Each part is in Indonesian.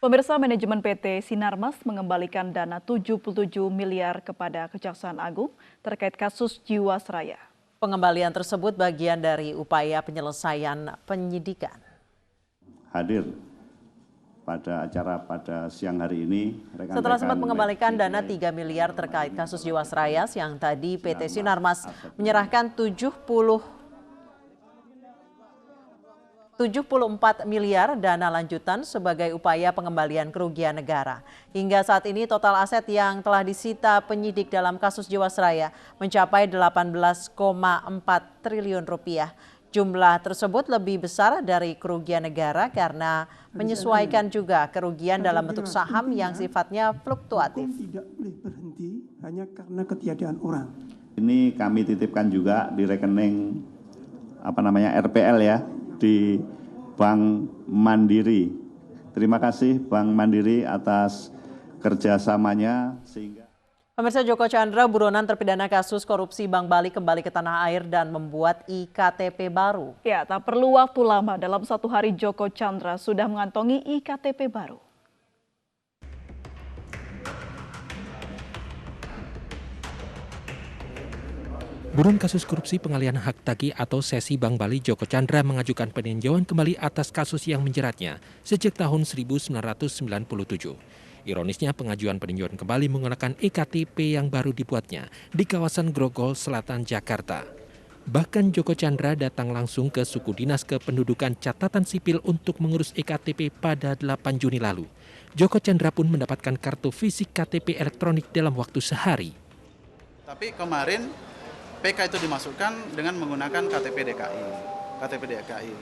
Pemirsa, manajemen PT Sinarmas mengembalikan dana 77 miliar kepada Kejaksaan Agung terkait kasus Jiwasraya. Pengembalian tersebut bagian dari upaya penyelesaian penyidikan. Hadir pada acara pada siang hari ini. Setelah sempat mengembalikan dana 3 miliar terkait kasus Jiwasraya, siang tadi PT Sinarmas menyerahkan 74 miliar dana lanjutan sebagai upaya pengembalian kerugian negara. Hingga saat ini total aset yang telah disita penyidik dalam kasus Jiwasraya mencapai 18,4 triliun rupiah. Jumlah tersebut lebih besar dari kerugian negara karena menyesuaikan juga kerugian dalam bentuk saham yang sifatnya fluktuatif. Tidak boleh berhenti hanya karena ketiadaan orang. Ini kami titipkan juga di rekening RPL ya, di Bank Mandiri. Terima kasih Bank Mandiri atas kerjasamanya sehingga Pemirsa, Joko Chandra buronan terpidana kasus korupsi Bank Bali kembali ke tanah air dan membuat IKTP baru. Ya, tak perlu waktu lama, dalam 1 hari Joko Chandra sudah mengantongi IKTP baru. Buron kasus korupsi pengalihan hak tagih atau sesi Bank Bali, Joko Chandra mengajukan peninjauan kembali atas kasus yang menjeratnya sejak tahun 1997. Ironisnya, pengajuan peninjauan kembali menggunakan EKTP yang baru dibuatnya di kawasan Grogol Selatan, Jakarta. Bahkan Joko Chandra datang langsung ke suku dinas kependudukan catatan sipil untuk mengurus EKTP pada 8 Juni lalu. Joko Chandra pun mendapatkan kartu fisik KTP elektronik dalam waktu sehari. Tapi kemarin PK itu dimasukkan dengan menggunakan KTP DKI.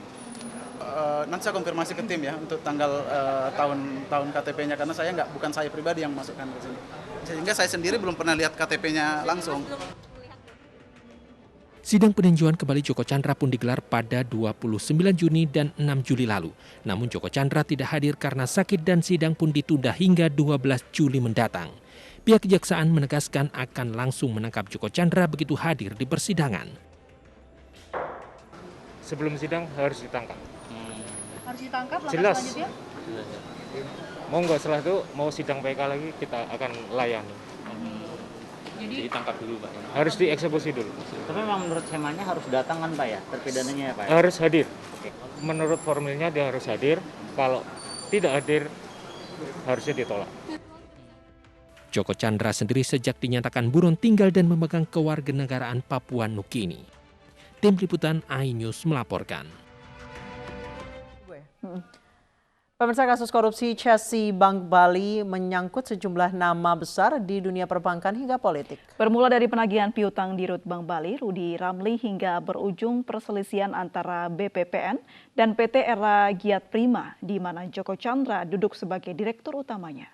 Nanti saya konfirmasi ke tim ya untuk tanggal tahun KTP-nya, karena bukan saya pribadi yang masukkan ke sini. Sehingga saya sendiri belum pernah lihat KTP-nya langsung. Sidang peninjauan kembali Joko Chandra pun digelar pada 29 Juni dan 6 Juli lalu. Namun Joko Chandra tidak hadir karena sakit dan sidang pun ditunda hingga 12 Juli mendatang. Pihak kejaksaan menegaskan akan langsung menangkap Joko Chandra begitu hadir di persidangan. Sebelum sidang harus ditangkap. Harus ditangkap, langkah jelas. Selanjutnya? Mau nggak, setelah itu mau sidang PK lagi kita akan layani. Jadi ditangkap dulu Pak. Harus dieksekusi dulu. Tapi memang menurut skemanya harus datang kan Pak ya, terpidananya ya Pak? Harus hadir. Oke. Menurut formilnya dia harus hadir, kalau tidak hadir harusnya ditolak. Joko Chandra sendiri sejak dinyatakan buron tinggal dan memegang kewarganegaraan Papua Nugini. Tim Liputan iNews melaporkan. Pemirsa, kasus korupsi Chelsea Bank Bali menyangkut sejumlah nama besar di dunia perbankan hingga politik. Bermula dari penagihan piutang di Rut Bank Bali, Rudy Ramli, hingga berujung perselisihan antara BPPN dan PT Era Giat Prima, di mana Joko Chandra duduk sebagai direktur utamanya.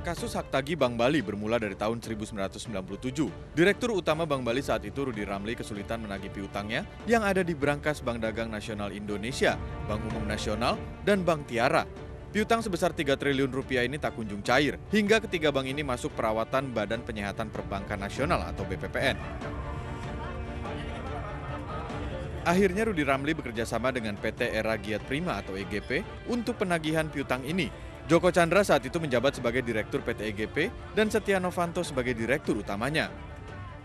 Kasus hak tagih Bank Bali bermula dari tahun 1997. Direktur utama Bank Bali saat itu, Rudy Ramli, kesulitan menagih piutangnya yang ada di Brankas Bank Dagang Nasional Indonesia, Bank Umum Nasional, dan Bank Tiara. Piutang sebesar 3 triliun rupiah ini tak kunjung cair, hingga ketiga bank ini masuk perawatan Badan Penyihatan Perbankan Nasional atau BPPN. Akhirnya Rudy Ramli bekerjasama dengan PT Era Giat Prima atau EGP untuk penagihan piutang ini. Joko Chandra saat itu menjabat sebagai Direktur PT EGP dan Setia Novanto sebagai Direktur utamanya.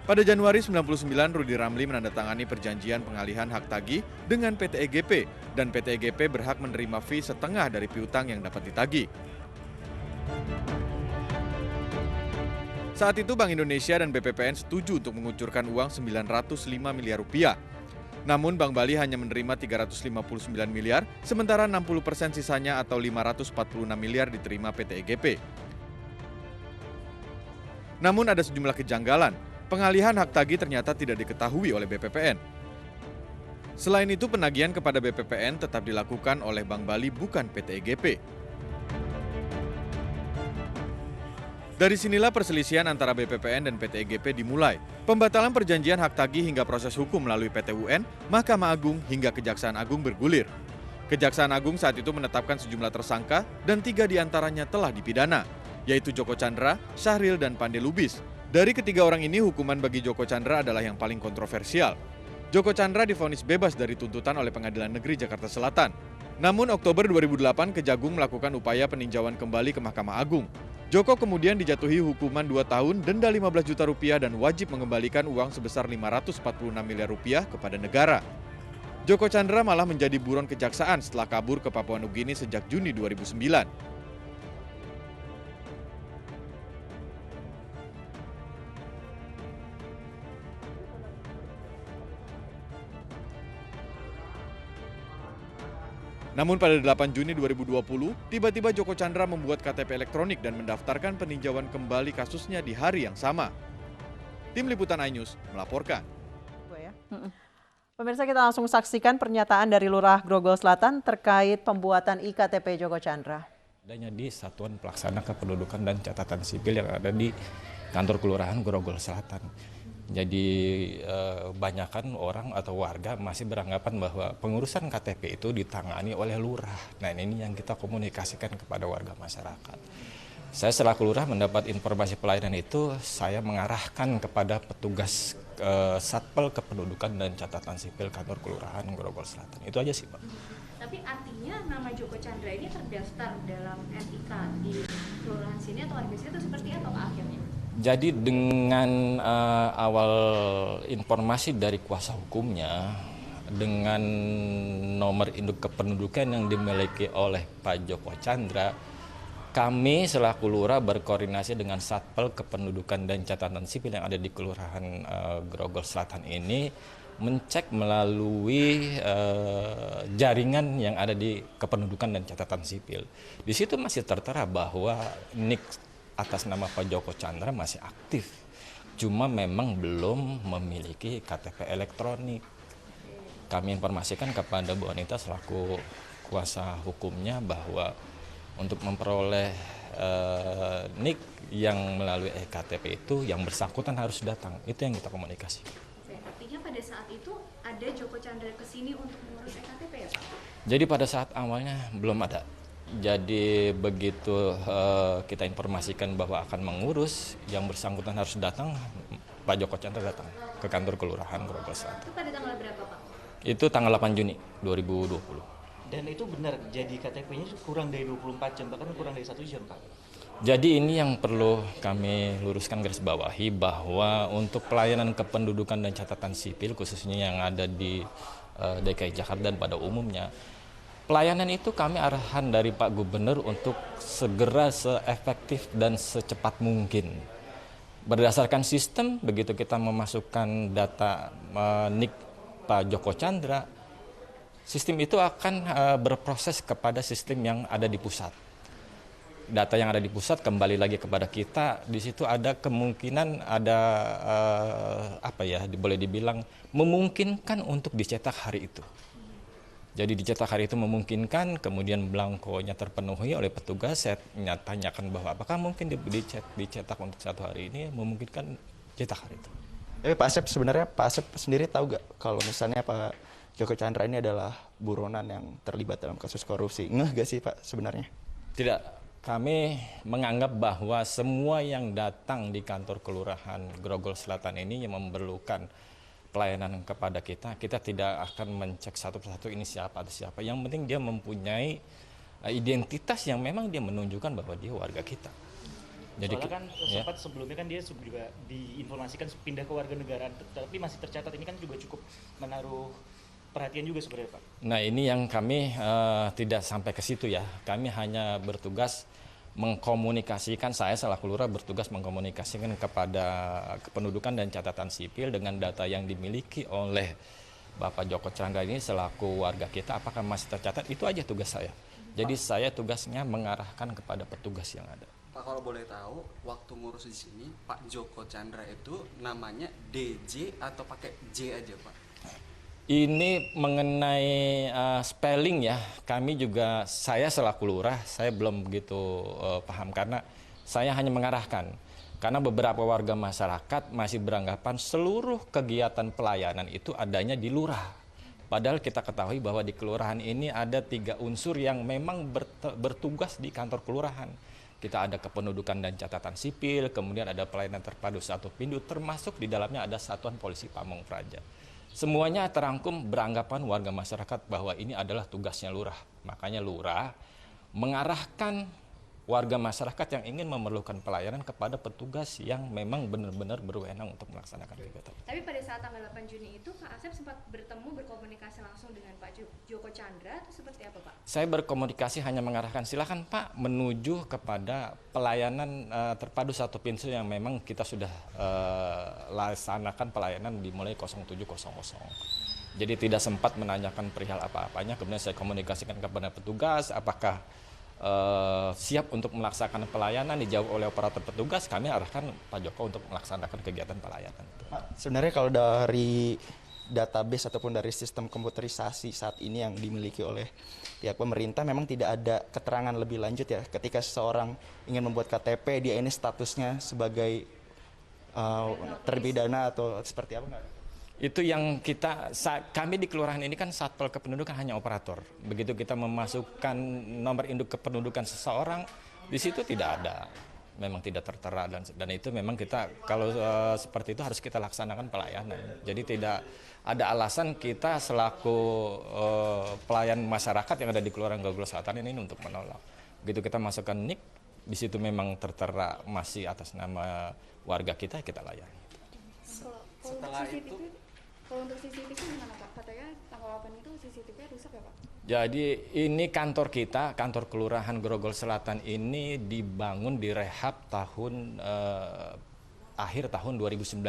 Pada Januari 1999, Rudy Ramli menandatangani perjanjian pengalihan hak tagih dengan PT EGP dan PT EGP berhak menerima fee setengah dari piutang yang dapat ditagih. Saat itu Bank Indonesia dan BPPN setuju untuk mengucurkan uang 905 miliar rupiah. Namun Bank Bali hanya menerima 359 miliar, sementara 60% sisanya atau 546 miliar diterima PT EGP. Namun ada sejumlah kejanggalan. Pengalihan hak tagih ternyata tidak diketahui oleh BPPN. Selain itu, penagihan kepada BPPN tetap dilakukan oleh Bank Bali, bukan PT EGP. Dari sinilah perselisihan antara BPPN dan PT EGP dimulai. Pembatalan perjanjian hak tagih hingga proses hukum melalui PT UN, Mahkamah Agung hingga Kejaksaan Agung bergulir. Kejaksaan Agung saat itu menetapkan sejumlah tersangka dan 3 diantaranya telah dipidana, yaitu Joko Chandra, Syahril, dan Pande Lubis. Dari ketiga orang ini, hukuman bagi Joko Chandra adalah yang paling kontroversial. Joko Chandra divonis bebas dari tuntutan oleh Pengadilan Negeri Jakarta Selatan. Namun Oktober 2008 Kejagung melakukan upaya peninjauan kembali ke Mahkamah Agung. Joko kemudian dijatuhi hukuman 2 tahun, denda 15 juta rupiah dan wajib mengembalikan uang sebesar 546 miliar rupiah kepada negara. Joko Chandra malah menjadi buron kejaksaan setelah kabur ke Papua Nugini sejak Juni 2009. Namun pada 8 Juni 2020, tiba-tiba Joko Chandra membuat KTP elektronik dan mendaftarkan peninjauan kembali kasusnya di hari yang sama. Tim Liputan iNews melaporkan. Pemirsa, kita langsung saksikan pernyataan dari Lurah Grogol Selatan terkait pembuatan IKTP Joko Chandra. Adanya di Satuan Pelaksana Kependudukan dan Catatan Sipil yang ada di Kantor Kelurahan Grogol Selatan. Jadi banyakkan orang atau warga masih beranggapan bahwa pengurusan KTP itu ditangani oleh lurah. Nah, ini yang kita komunikasikan kepada warga masyarakat. Saya selaku lurah mendapat informasi pelayanan itu, saya mengarahkan kepada petugas Satpel Kependudukan dan Catatan Sipil Kantor Kelurahan Grogol Selatan. Itu aja sih, Pak. Tapi artinya nama Joko Chandra ini terdaftar dalam NIK di kelurahan sini atau warga sini itu seperti apa Pak akhirnya? Jadi dengan awal informasi dari kuasa hukumnya, dengan nomor induk kependudukan yang dimiliki oleh Pak Joko Chandra, kami selaku lurah berkoordinasi dengan Satpel Kependudukan dan Catatan Sipil yang ada di Kelurahan Grogol Selatan ini, mencek melalui jaringan yang ada di Kependudukan dan Catatan Sipil. Di situ masih tertera bahwa NIK atas nama Pak Joko Chandra masih aktif, cuma memang belum memiliki KTP elektronik. Kami informasikan kepada Bu Anita selaku kuasa hukumnya bahwa untuk memperoleh NIK yang melalui eKTP itu yang bersangkutan harus datang. Itu yang kita komunikasi. Artinya pada saat itu ada Joko Chandra ke sini untuk mengurus eKTP ya Pak? Jadi pada saat awalnya belum ada. Jadi begitu kita informasikan bahwa akan mengurus, yang bersangkutan harus datang, Pak Joko Chandra datang ke kantor Kelurahan Grogol Selatan. Itu pada tanggal berapa Pak? Itu tanggal 8 Juni 2020. Dan itu benar, jadi KTP-nya kurang dari 24 jam, bahkan kurang dari 1 jam Pak? Jadi ini yang perlu kami luruskan garis bawahi, bahwa untuk pelayanan kependudukan dan catatan sipil, khususnya yang ada di DKI Jakarta dan pada umumnya, pelayanan itu kami arahan dari Pak Gubernur untuk segera seefektif dan secepat mungkin. Berdasarkan sistem, begitu kita memasukkan data NIK Pak Joko Chandra, sistem itu akan berproses kepada sistem yang ada di pusat. Data yang ada di pusat kembali lagi kepada kita. Di situ ada kemungkinan ada boleh dibilang memungkinkan untuk dicetak hari itu. Jadi dicetak hari itu memungkinkan, kemudian belangkonya terpenuhi oleh petugas, saya tanyakan bahwa apakah mungkin dicetak untuk 1 hari ini, memungkinkan cetak hari itu. Tapi Pak Asep, sebenarnya Pak Asep sendiri tahu nggak kalau misalnya Pak Joko Chandra ini adalah buronan yang terlibat dalam kasus korupsi? Ngeh nggak sih Pak sebenarnya? Tidak, kami menganggap bahwa semua yang datang di kantor Kelurahan Grogol Selatan ini yang memerlukan pelayanan kepada kita tidak akan mencek satu persatu ini siapa atau siapa. Yang penting dia mempunyai identitas yang memang dia menunjukkan bahwa dia warga kita. Jadi soalnya kan sempat sebelumnya kan dia juga diinformasikan pindah ke warga negara, tapi masih tercatat, ini kan juga cukup menaruh perhatian juga sebenarnya Pak. Nah ini yang kami tidak sampai ke situ ya. Kami hanya bertugas mengkomunikasikan, saya selaku lurah bertugas mengkomunikasikan kepada kependudukan dan catatan sipil dengan data yang dimiliki oleh Bapak Joko Chandra ini selaku warga kita, apakah masih tercatat, itu aja tugas saya. Jadi saya tugasnya mengarahkan kepada petugas yang ada. Pak, kalau boleh tahu, waktu ngurus di sini Pak Joko Chandra itu namanya DJ atau pakai J aja Pak? Ini mengenai spelling ya, kami juga, saya selaku lurah, saya belum begitu paham karena saya hanya mengarahkan. Karena beberapa warga masyarakat masih beranggapan seluruh kegiatan pelayanan itu adanya di lurah. Padahal kita ketahui bahwa di kelurahan ini ada 3 unsur yang memang bertugas di kantor kelurahan. Kita ada kependudukan dan catatan sipil, kemudian ada pelayanan terpadu 1 Pindu, termasuk di dalamnya ada Satuan Polisi Pamong Praja. semuanya terangkum beranggapan warga masyarakat bahwa ini adalah tugasnya lurah. Makanya lurah mengarahkan warga masyarakat yang ingin memerlukan pelayanan kepada petugas yang memang benar-benar berwenang untuk melaksanakan kegiatan. Tapi pada saat tanggal 8 Juni itu Pak Asep sempat berkomunikasi langsung dengan Pak Joko Chandra atau seperti apa Pak? Saya berkomunikasi hanya mengarahkan silakan Pak menuju kepada pelayanan terpadu satu pintu yang memang kita sudah laksanakan pelayanan dimulai 07.00. Jadi tidak sempat menanyakan perihal apa-apanya, kemudian saya komunikasikan kepada petugas apakah siap untuk melaksanakan pelayanan, dijawab oleh operator petugas, kami arahkan Pak Joko untuk melaksanakan kegiatan pelayanan. Pak, sebenarnya kalau dari database ataupun dari sistem komputerisasi saat ini yang dimiliki oleh pihak pemerintah memang tidak ada keterangan lebih lanjut ya ketika seseorang ingin membuat KTP, dia ini statusnya sebagai terpidana atau seperti apa enggak? Itu yang kami di kelurahan ini kan Satpol Kependudukan hanya operator. Begitu kita memasukkan nomor induk kependudukan seseorang, di situ tidak ada, memang tidak tertera dan itu memang kita kalau seperti itu harus kita laksanakan pelayanan. Jadi tidak ada alasan kita selaku pelayan masyarakat yang ada di Kelurahan Grogol Selatan ini untuk menolak. Begitu kita masukkan NIK, di situ memang tertera masih atas nama warga kita layani. Setelah itu kalau untuk CCTV gimana Pak? Katanya tanggal 8 itu CCTV rusak ya Pak? Jadi ini kantor kita, kantor Kelurahan Grogol Selatan ini dibangun direhab akhir tahun 2019.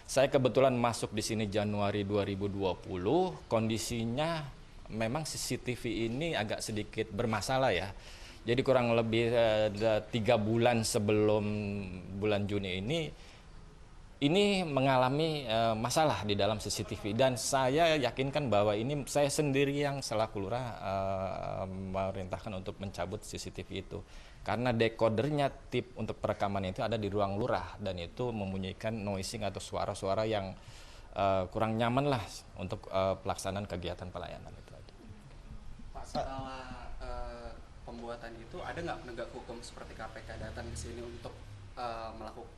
Saya kebetulan masuk di sini Januari 2020, kondisinya memang CCTV ini agak sedikit bermasalah ya. Jadi kurang lebih 3 bulan sebelum bulan Juni ini mengalami masalah di dalam CCTV dan saya yakinkan bahwa ini saya sendiri yang selaku lurah memerintahkan untuk mencabut CCTV itu karena dekodernya tip untuk perekaman itu ada di ruang lurah dan itu membunyikan noising atau suara-suara yang kurang nyaman lah untuk pelaksanaan kegiatan pelayanan itu. Pak, setelah pembuatan itu ada nggak penegak hukum seperti KPK datang ke sini untuk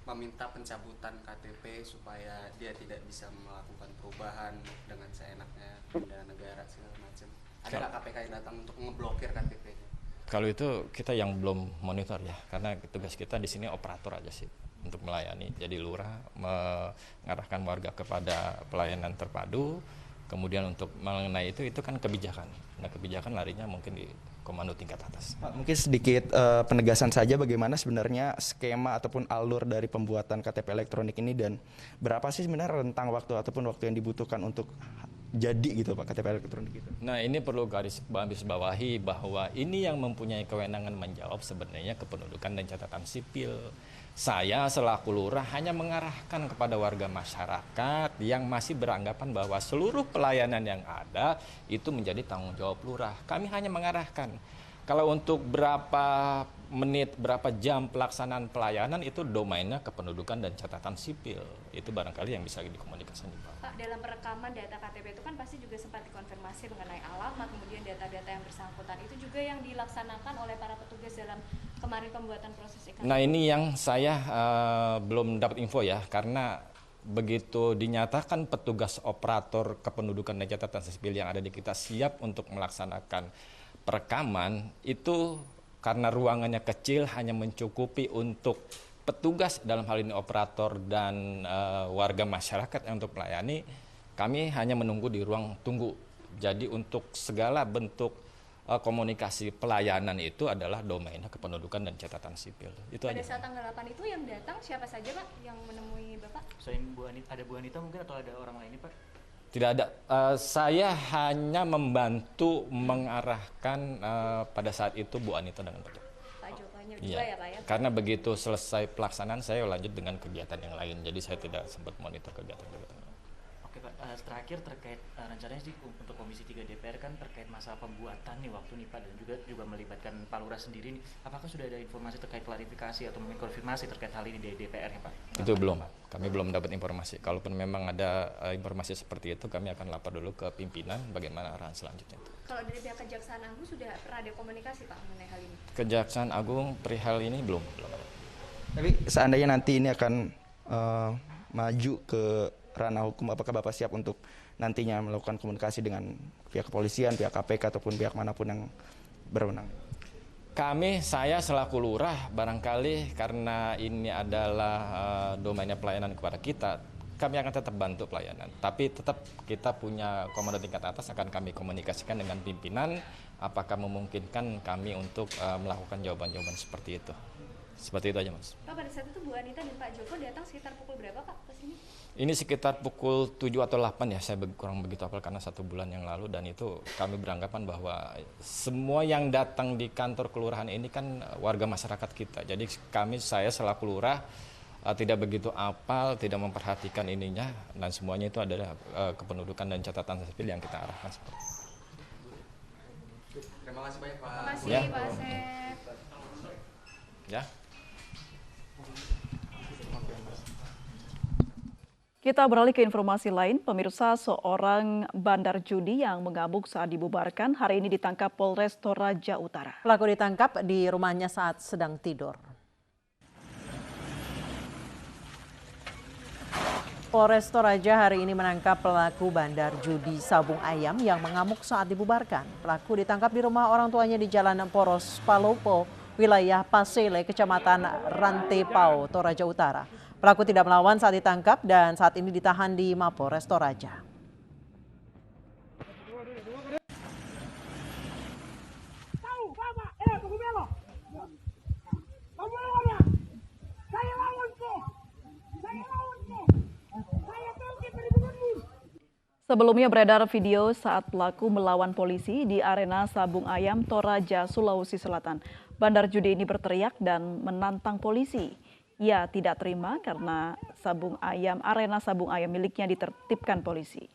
meminta pencabutan KTP supaya dia tidak bisa melakukan perubahan dengan seenaknya pindah negara segala macam. Ada nggak KPK yang datang untuk ngeblokir KTP-nya? Kalau itu kita yang belum monitor ya, karena tugas kita di sini operator aja sih untuk melayani. Jadi lurah mengarahkan warga kepada pelayanan terpadu, kemudian untuk mengenai itu kan kebijakan. Nah kebijakan larinya mungkin di komando tingkat atas. Pak, mungkin sedikit penegasan saja bagaimana sebenarnya skema ataupun alur dari pembuatan KTP elektronik ini dan berapa sih sebenarnya rentang waktu ataupun waktu yang dibutuhkan untuk jadi gitu Pak KTP elektronik itu. Nah ini perlu garis bawahi bahwa ini yang mempunyai kewenangan menjawab sebenarnya kependudukan dan catatan sipil. Saya selaku lurah hanya mengarahkan kepada warga masyarakat yang masih beranggapan bahwa seluruh pelayanan yang ada itu menjadi tanggung jawab lurah. Kami hanya mengarahkan. Kalau untuk berapa menit, berapa jam pelaksanaan pelayanan itu domainnya kependudukan dan catatan sipil. Itu barangkali yang bisa dikomunikasikan. Pak, dalam perekaman data KTP itu kan pasti juga sempat dikonfirmasi mengenai alamat, kemudian data-data yang bersangkutan. Itu juga yang dilaksanakan oleh para petugas dalam kemarin pembuatan proses iktp. Nah ini yang saya belum dapat info ya, karena begitu dinyatakan petugas operator kependudukan dan catatan sipil yang ada di kita siap untuk melaksanakan perekaman, itu karena ruangannya kecil hanya mencukupi untuk petugas dalam hal ini operator dan warga masyarakat yang untuk melayani, kami hanya menunggu di ruang tunggu. Jadi untuk segala bentuk komunikasi pelayanan itu adalah domainnya kependudukan dan catatan sipil. Itu pada aja. saat tanggal 8 itu yang datang siapa saja Pak yang menemui Bapak? Selain Bu Anita, ada Bu Anita mungkin atau ada orang lain Pak? Tidak ada. Saya hanya membantu mengarahkan pada saat itu Bu Anita dengan Pak Joko. Pak Jokonya juga ya Pak ya? Karena begitu selesai pelaksanaan saya lanjut dengan kegiatan yang lain. Jadi saya tidak sempat monitor kegiatan. Oke Pak, terakhir terkait rencananya sih untuk Komisi 3 DPR kan terkait masa pembuatan nih waktu nih Pak dan juga melibatkan Pak Lurah sendiri nih. Apakah sudah ada informasi terkait klarifikasi atau mungkin konfirmasi terkait hal ini dari DPR ya Pak? Itu belum. Kami belum dapat informasi. Kalaupun memang ada informasi seperti itu, kami akan lapor dulu ke pimpinan bagaimana arahan selanjutnya. Kalau dari pihak Kejaksaan Agung sudah pernah ada komunikasi Pak mengenai hal ini? Kejaksaan Agung perihal ini belum ada. Tapi seandainya nanti ini akan maju ke ranah hukum, apakah Bapak siap untuk nantinya melakukan komunikasi dengan pihak kepolisian, pihak KPK ataupun pihak manapun yang berwenang? Saya selaku lurah barangkali karena ini adalah domainnya pelayanan kepada kita, kami akan tetap bantu pelayanan. Tapi tetap kita punya komando tingkat atas, akan kami komunikasikan dengan pimpinan, apakah memungkinkan kami untuk melakukan jawaban-jawaban seperti itu. Seperti itu aja, Mas. Pak, pada saat itu Bu Anita dan Pak Joko datang sekitar pukul berapa, Pak, ke sini? Ini sekitar pukul 7 atau 8 ya, saya kurang begitu hafal karena 1 bulan yang lalu, dan itu kami beranggapan bahwa semua yang datang di kantor kelurahan ini kan warga masyarakat kita. Jadi saya selaku lurah tidak begitu apal, tidak memperhatikan ininya, dan semuanya itu adalah kependudukan dan catatan sipil yang kita arahkan. Terima kasih banyak, Pak. Terima kasih, Ya. Pak Asep. Ya. Kita beralih ke informasi lain. Pemirsa, seorang bandar judi yang mengamuk saat dibubarkan hari ini ditangkap Polres Toraja Utara. Pelaku ditangkap di rumahnya saat sedang tidur. Polres Toraja hari ini menangkap pelaku bandar judi sabung ayam yang mengamuk saat dibubarkan. Pelaku ditangkap di rumah orang tuanya di Jalan Poros Palopo, wilayah Pasele, Kecamatan Rantepao, Toraja Utara. Pelaku tidak melawan saat ditangkap dan saat ini ditahan di Mapolres Toraja. Sebelumnya beredar video saat pelaku melawan polisi di arena sabung ayam Toraja, Sulawesi Selatan. Bandar judi ini berteriak dan menantang polisi. Ia tidak terima karena arena sabung ayam miliknya ditertibkan polisi.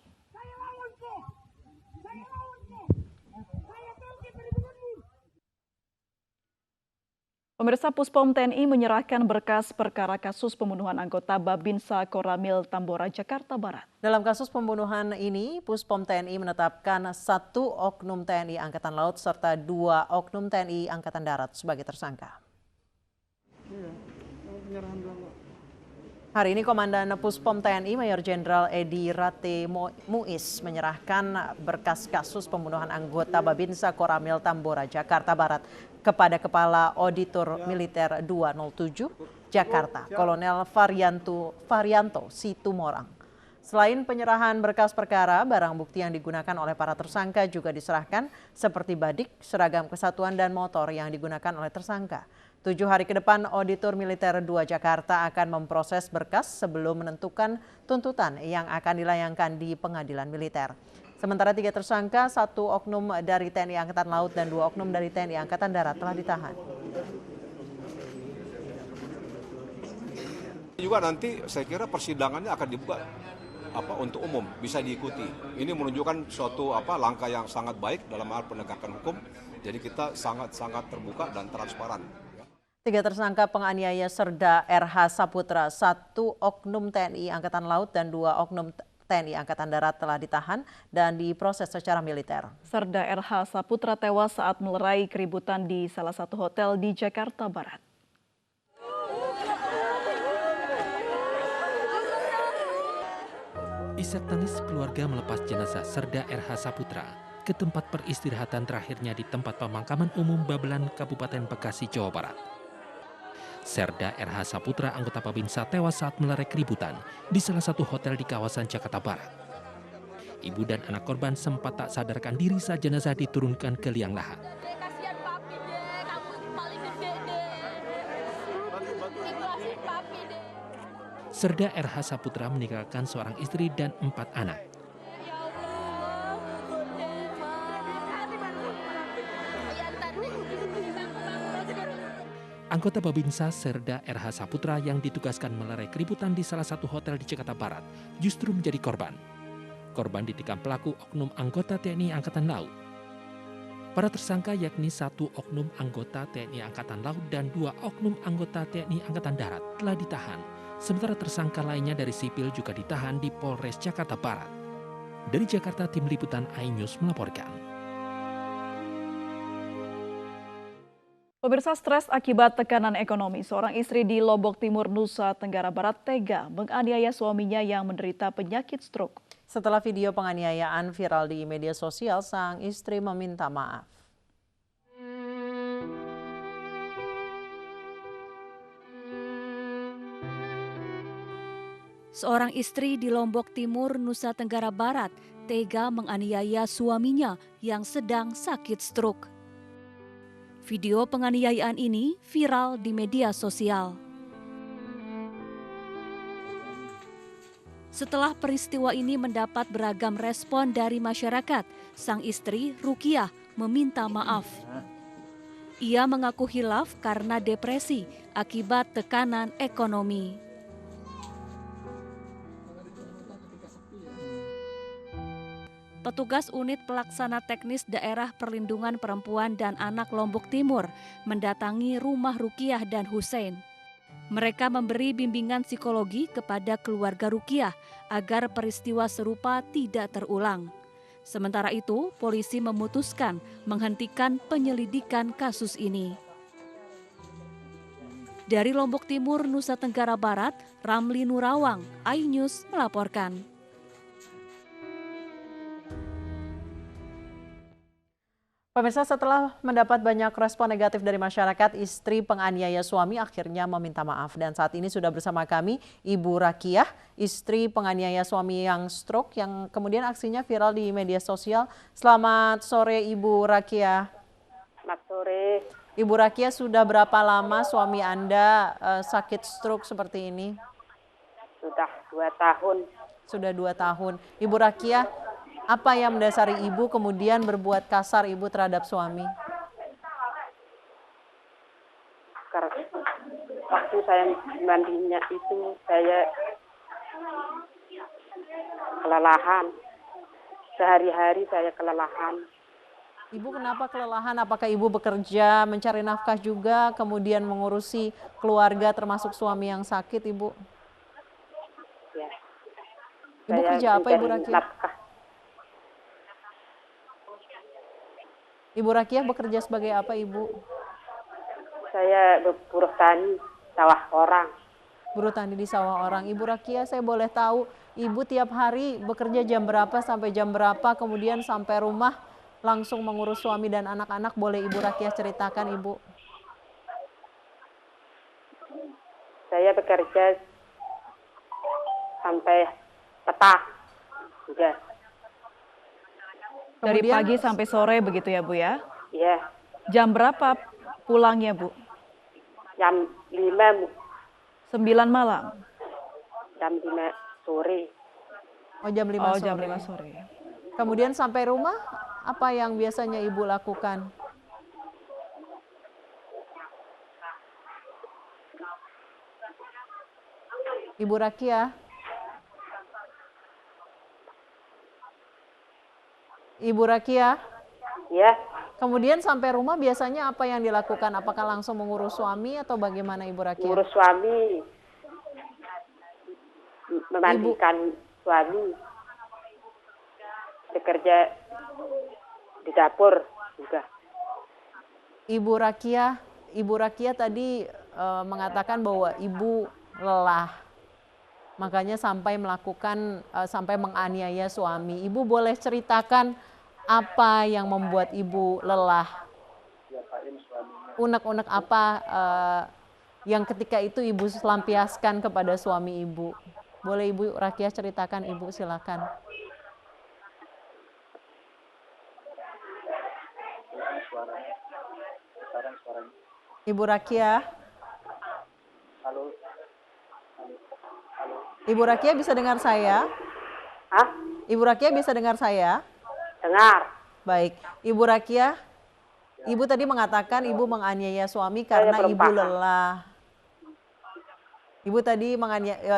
Pemirsa, Puspom TNI menyerahkan berkas perkara kasus pembunuhan anggota Babinsa Koramil Tambora, Jakarta Barat. Dalam kasus pembunuhan ini, Puspom TNI menetapkan 1 oknum TNI Angkatan Laut serta 2 oknum TNI Angkatan Darat sebagai tersangka. Hari ini Komandan Puspom TNI Mayor Jenderal Edi Rate Muiz menyerahkan berkas kasus pembunuhan anggota Babinsa Koramil Tambora, Jakarta Barat kepada Kepala Auditor Militer 207 Jakarta, Kolonel Varianto Situmorang. Selain penyerahan berkas perkara, barang bukti yang digunakan oleh para tersangka juga diserahkan seperti badik, seragam kesatuan dan motor yang digunakan oleh tersangka. 7 hari ke depan, Auditor Militer 2 Jakarta akan memproses berkas sebelum menentukan tuntutan yang akan dilayangkan di pengadilan militer. Sementara 3 tersangka, 1 oknum dari TNI Angkatan Laut dan 2 oknum dari TNI Angkatan Darat telah ditahan. Juga nanti saya kira persidangannya akan dibuka untuk umum, bisa diikuti. Ini menunjukkan suatu langkah yang sangat baik dalam hal penegakan hukum. Jadi kita sangat-sangat terbuka dan transparan. 3 tersangka penganiaya Serda RH Saputra, 1 oknum TNI Angkatan Laut dan 2 oknum TNI Angkatan Darat telah ditahan dan diproses secara militer. Serda RH Saputra tewas saat melerai keributan di salah satu hotel di Jakarta Barat. Isak tangis keluarga melepas jenazah Serda RH Saputra ke tempat peristirahatan terakhirnya di tempat pemakaman umum Babelan, Kabupaten Bekasi, Jawa Barat. Serda RH Saputra anggota Babinsa tewas saat melerai keributan di salah satu hotel di kawasan Jakarta Barat. Ibu dan anak korban sempat tak sadarkan diri saat jenazah diturunkan ke liang lahat. Serda RH Saputra meninggalkan seorang istri dan 4 anak. Anggota Babinsa Serda RH Saputra yang ditugaskan melerai keributan di salah satu hotel di Jakarta Barat justru menjadi korban. Korban ditikam pelaku oknum anggota TNI Angkatan Laut. Para tersangka yakni 1 oknum anggota TNI Angkatan Laut dan 2 oknum anggota TNI Angkatan Darat telah ditahan. Sementara tersangka lainnya dari sipil juga ditahan di Polres Jakarta Barat. Dari Jakarta, Tim Liputan iNews melaporkan. Pemirsa, stres akibat tekanan ekonomi, seorang istri di Lombok Timur, Nusa Tenggara Barat tega menganiaya suaminya yang menderita penyakit stroke. Setelah video penganiayaan viral di media sosial, sang istri meminta maaf. Seorang istri di Lombok Timur, Nusa Tenggara Barat, tega menganiaya suaminya yang sedang sakit stroke. Video penganiayaan ini viral di media sosial. Setelah peristiwa ini mendapat beragam respon dari masyarakat, sang istri Rukiah meminta maaf. Ia mengaku hilaf karena depresi akibat tekanan ekonomi. Petugas unit pelaksana teknis daerah perlindungan perempuan dan anak Lombok Timur mendatangi rumah Rukiah dan Hussein. Mereka memberi bimbingan psikologi kepada keluarga Rukiah agar peristiwa serupa tidak terulang. Sementara itu, polisi memutuskan menghentikan penyelidikan kasus ini. Dari Lombok Timur, Nusa Tenggara Barat, Ramli Nurawang, iNews melaporkan. Pemirsa, setelah mendapat banyak respon negatif dari masyarakat, istri penganiaya suami akhirnya meminta maaf. Dan saat ini sudah bersama kami Ibu Rakiah, istri penganiaya suami yang stroke, yang kemudian aksinya viral di media sosial. Selamat sore Ibu Rakiah. Selamat sore. Ibu Rakiah, sudah berapa lama suami Anda sakit stroke seperti ini? Sudah 2 tahun. Sudah 2 tahun. Ibu Rakiah, apa yang mendasari ibu kemudian berbuat kasar ibu terhadap suami? Karena waktu saya mandinya itu saya kelelahan. Sehari-hari saya kelelahan. Ibu kenapa kelelahan? Apakah ibu bekerja, mencari nafkah juga, kemudian mengurusi keluarga termasuk suami yang sakit, Ibu? Ya. Ibu Saya kerja apa, Ibu Rakiah? Nafkah. Ibu Rakiah bekerja sebagai apa, Ibu? Saya buruh tani, sawah orang. Buruh tani di sawah orang. Ibu Rakiah, saya boleh tahu, Ibu tiap hari bekerja jam berapa sampai jam berapa, kemudian sampai rumah langsung mengurus suami dan anak-anak, boleh Ibu Rakiah ceritakan, Ibu? Saya bekerja sampai petang juga. Dari pagi sampai sore begitu ya, Bu ya? Iya. Jam berapa pulangnya, Bu? Jam 5, Bu. 9 malam? Jam 5 sore. Oh, jam 5 sore. Jam 5 sore. Kemudian sampai rumah, apa yang biasanya Ibu lakukan? Ibu Rakiah? Ibu Rakiah? Ya. Kemudian sampai rumah biasanya apa yang dilakukan? Apakah langsung mengurus suami atau bagaimana, Ibu Rakiah? Mengurus suami, memandikan suami, bekerja di dapur juga. Ibu Rakiah tadi mengatakan bahwa Ibu lelah. Makanya sampai sampai menganiaya suami. Ibu boleh ceritakan apa yang membuat Ibu lelah? Unek-unek apa yang ketika itu Ibu lampiaskan kepada suami Ibu? Boleh Ibu Rakiah ceritakan, Ibu, silakan. Ibu Rakiah? Halo. Ibu Rakiah bisa dengar saya? Hah? Ibu Rakiah bisa dengar saya? Dengar. Baik. Ibu Rakiah, Ibu tadi mengatakan Ibu menganiaya suami karena Ibu lelah.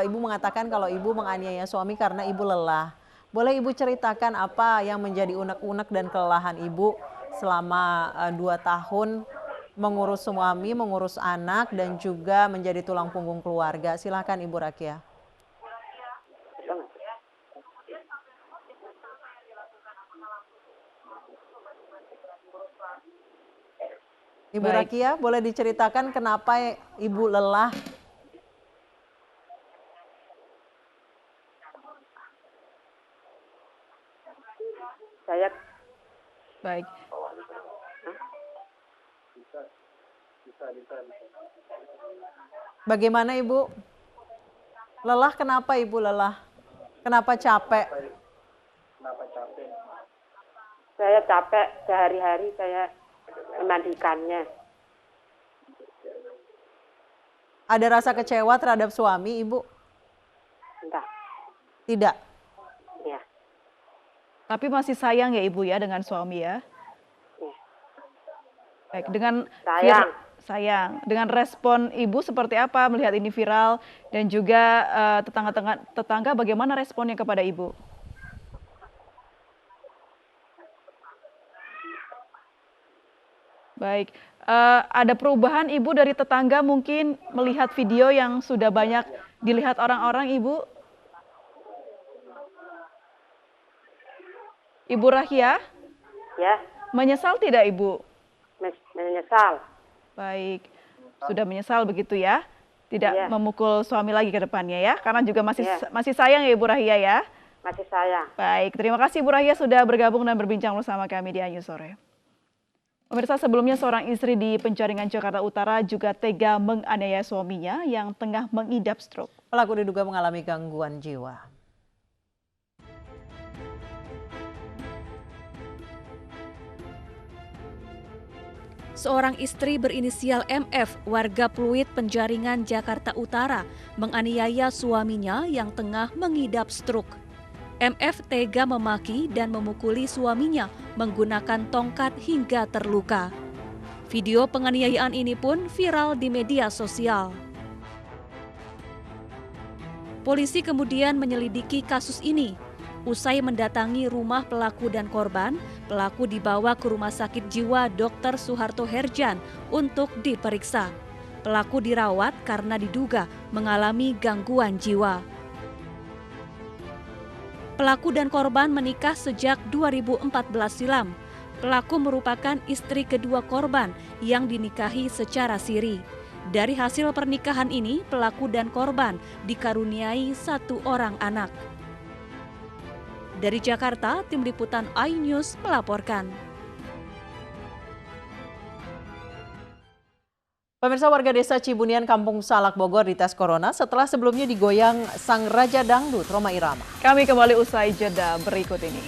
Ibu mengatakan kalau Ibu menganiaya suami karena Ibu lelah. Boleh Ibu ceritakan apa yang menjadi unek-unek dan kelelahan Ibu selama 2 tahun mengurus suami, mengurus anak, dan juga menjadi tulang punggung keluarga? Silakan Ibu Rakiah. Ibu Rakia, boleh diceritakan kenapa Ibu lelah? Saya Baik. Bagaimana Ibu? Lelah kenapa Ibu lelah? Kenapa capek? Saya capek sehari-hari saya memandikannya. Ada rasa kecewa terhadap suami Ibu? Entah. Tidak. Ya. Tapi masih sayang ya Ibu ya dengan suami ya? Baik, dengan sayang. Dengan respon Ibu seperti apa melihat ini viral dan juga tetangga bagaimana responnya kepada Ibu? Baik, ada perubahan Ibu dari tetangga mungkin melihat video yang sudah banyak dilihat orang-orang Ibu? Ibu Rahia? Ya. Menyesal tidak Ibu? Menyesal. Baik, sudah menyesal begitu ya? Tidak memukul suami lagi ke depannya ya? Karena juga masih sayang ya Ibu Rahia ya? Masih sayang. Baik, terima kasih Ibu Rahia sudah bergabung dan berbincang bersama kami di Ayu Sore. Pemirsa, sebelumnya seorang istri di Penjaringan, Jakarta Utara juga tega menganiaya suaminya yang tengah mengidap stroke. Pelaku diduga mengalami gangguan jiwa. Seorang istri berinisial MF, warga Pluit, Penjaringan, Jakarta Utara, menganiaya suaminya yang tengah mengidap stroke. MF tega memaki dan memukuli suaminya menggunakan tongkat hingga terluka. Video penganiayaan ini pun viral di media sosial. Polisi kemudian menyelidiki kasus ini. Usai mendatangi rumah pelaku dan korban, pelaku dibawa ke Rumah Sakit Jiwa Dr. Suharto Herjan untuk diperiksa. Pelaku dirawat karena diduga mengalami gangguan jiwa. Pelaku dan korban menikah sejak 2014 silam. Pelaku merupakan istri kedua korban yang dinikahi secara siri. Dari hasil pernikahan ini, pelaku dan korban dikaruniai 1 orang anak. Dari Jakarta, tim liputan iNews melaporkan. Pemirsa, warga desa Cibunian, Kampung Salak, Bogor dites corona setelah sebelumnya digoyang sang Raja Dangdut Rhoma Irama. Kami kembali usai jeda berikut ini.